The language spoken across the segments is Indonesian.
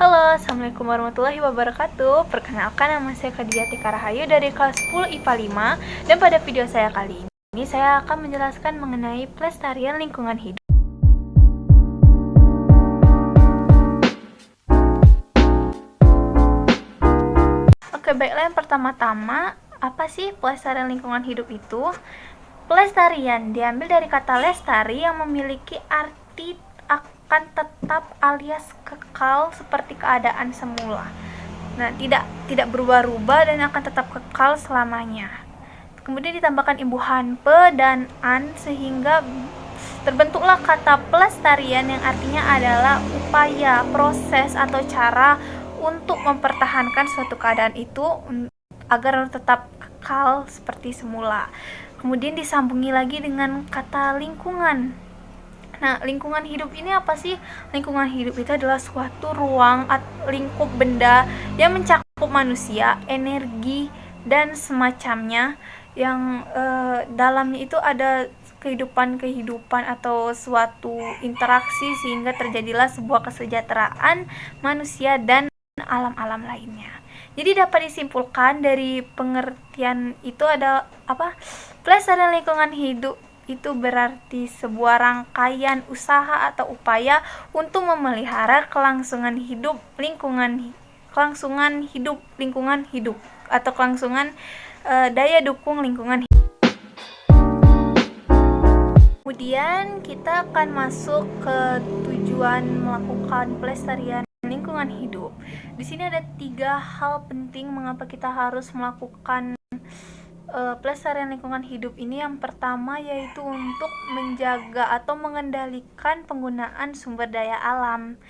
Halo, Assalamualaikum warahmatullahi wabarakatuh. Perkenalkan, nama saya Khadijah Tika Rahayu dari kelas 10 IPA 5. Dan pada video saya kali ini, saya akan menjelaskan mengenai pelestarian lingkungan hidup. Oke, baiklah, yang pertama-tama, apa sih pelestarian lingkungan hidup itu? Pelestarian diambil dari kata lestari yang memiliki arti akan tetap alias kekal seperti keadaan semula. Nah, tidak berubah-ubah dan akan tetap kekal selamanya. Kemudian ditambahkan imbuhan pe dan an sehingga terbentuklah kata pelestarian yang artinya adalah upaya, proses atau cara untuk mempertahankan suatu keadaan itu agar tetap kekal seperti semula. Kemudian disambungi lagi dengan kata lingkungan. Nah, lingkungan hidup ini apa sih? Lingkungan hidup itu adalah suatu ruang lingkup benda yang mencakup manusia, energi, dan semacamnya yang dalamnya itu ada kehidupan atau suatu interaksi sehingga terjadilah sebuah kesejahteraan manusia dan alam-alam lainnya. Jadi dapat disimpulkan dari pengertian itu ada apa? Pelestarian lingkungan hidup itu berarti sebuah rangkaian usaha atau upaya untuk memelihara kelangsungan hidup lingkungan hidup atau kelangsungan daya dukung lingkungan hidup. Kemudian kita akan masuk ke tujuan melakukan pelestarian lingkungan hidup. Di sini ada 3 hal penting mengapa kita harus melakukan pelestarian lingkungan hidup ini. Yang pertama yaitu untuk menjaga atau mengendalikan penggunaan sumber daya alam.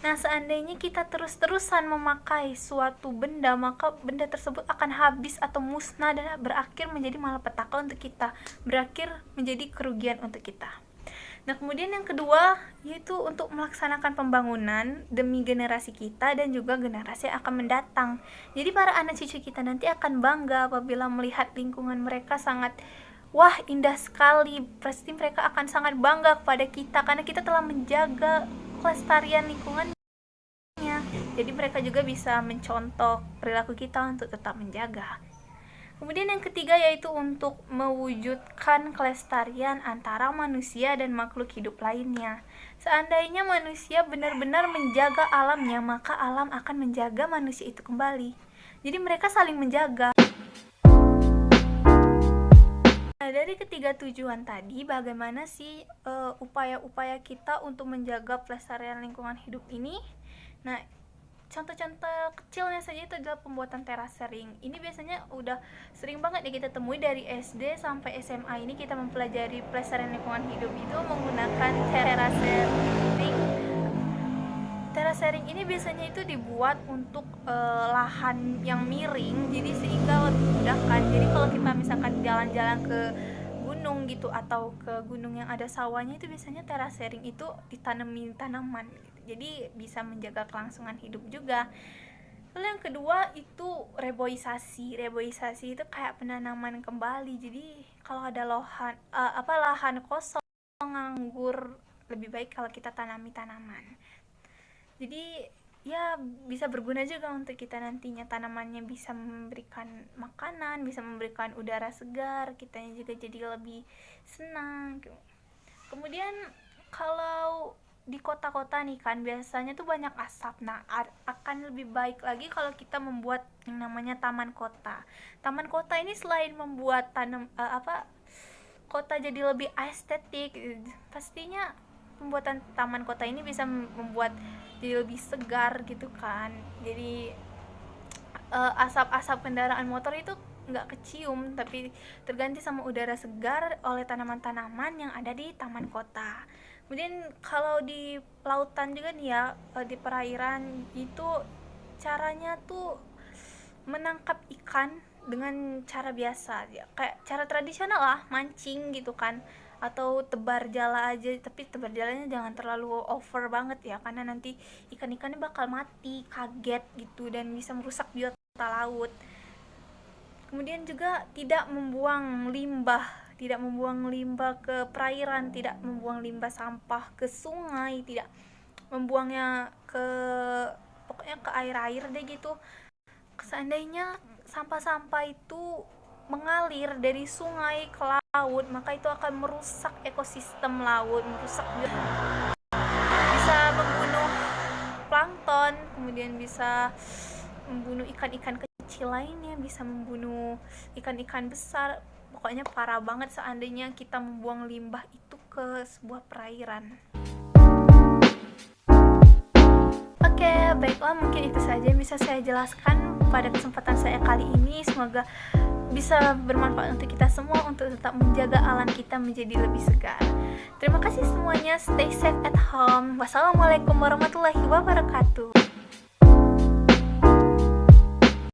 Nah, seandainya kita terus-terusan memakai suatu benda, maka benda tersebut akan habis atau musnah dan berakhir menjadi malapetaka untuk kita, berakhir menjadi kerugian untuk kita. Nah, kemudian yang kedua yaitu untuk melaksanakan pembangunan demi generasi kita dan juga generasi yang akan mendatang. Jadi para anak cucu kita nanti akan bangga apabila melihat lingkungan mereka sangat wah, indah sekali. Pasti mereka akan sangat bangga kepada kita karena kita telah menjaga kelestarian lingkungannya. Jadi mereka juga bisa mencontoh perilaku kita untuk tetap menjaga. Kemudian yang ketiga yaitu untuk mewujudkan kelestarian antara manusia dan makhluk hidup lainnya. Seandainya manusia benar-benar menjaga alamnya, maka alam akan menjaga manusia itu kembali. Jadi mereka saling menjaga. Nah, dari ketiga tujuan tadi, bagaimana sih upaya-upaya kita untuk menjaga pelestarian lingkungan hidup ini? Nah, contoh-contoh kecilnya saja itu adalah pembuatan terasering. Ini biasanya udah sering banget ya kita temui dari SD sampai SMA. Ini kita mempelajari pelestarian lingkungan hidup itu menggunakan terasering. Terasering ini biasanya itu dibuat untuk lahan yang miring, jadi sehingga lebih memudahkan. Jadi kalau kita misalkan jalan-jalan ke gunung gitu atau ke gunung yang ada sawahnya, itu biasanya terasering itu ditanami tanaman gitu. Jadi bisa menjaga kelangsungan hidup juga. Lalu yang kedua itu reboisasi. Reboisasi itu kayak penanaman kembali. Jadi kalau ada lahan kosong nganggur, lebih baik kalau kita tanami tanaman. Jadi ya bisa berguna juga untuk kita nantinya. Tanamannya bisa memberikan makanan, bisa memberikan udara segar, kitanya juga jadi lebih senang. Kemudian kalau di kota-kota nih kan biasanya tuh banyak asap. Nah, akan lebih baik lagi kalau kita membuat yang namanya taman kota. Taman kota ini selain membuat kota jadi lebih estetik, pastinya pembuatan taman kota ini bisa membuat jadi lebih segar gitu kan. Jadi asap-asap kendaraan motor itu nggak kecium, tapi terganti sama udara segar oleh tanaman-tanaman yang ada di taman kota. Kemudian kalau di lautan juga nih ya, di perairan itu caranya tuh menangkap ikan dengan cara biasa ya, kayak cara tradisional lah, mancing gitu kan, atau tebar jala aja, tapi tebar jalanya jangan terlalu over banget ya, karena nanti ikan-ikannya bakal mati, kaget gitu, dan bisa merusak biota laut. Kemudian juga tidak membuang limbah ke perairan, tidak membuang limbah sampah ke sungai, tidak membuangnya ke pokoknya pokoknya ke air-air deh gitu. Seandainya sampah-sampah itu mengalir dari sungai ke laut, maka itu akan merusak ekosistem laut, merusak, bisa membunuh plankton, kemudian bisa membunuh ikan-ikan kecil lainnya, bisa membunuh ikan-ikan besar. Pokoknya parah banget seandainya kita membuang limbah itu ke sebuah perairan. Oke, baiklah, mungkin itu saja yang bisa saya jelaskan pada kesempatan saya kali ini. Semoga bisa bermanfaat untuk kita semua untuk tetap menjaga alam kita menjadi lebih segar. Terima kasih semuanya, stay safe at home. Wassalamualaikum warahmatullahi wabarakatuh.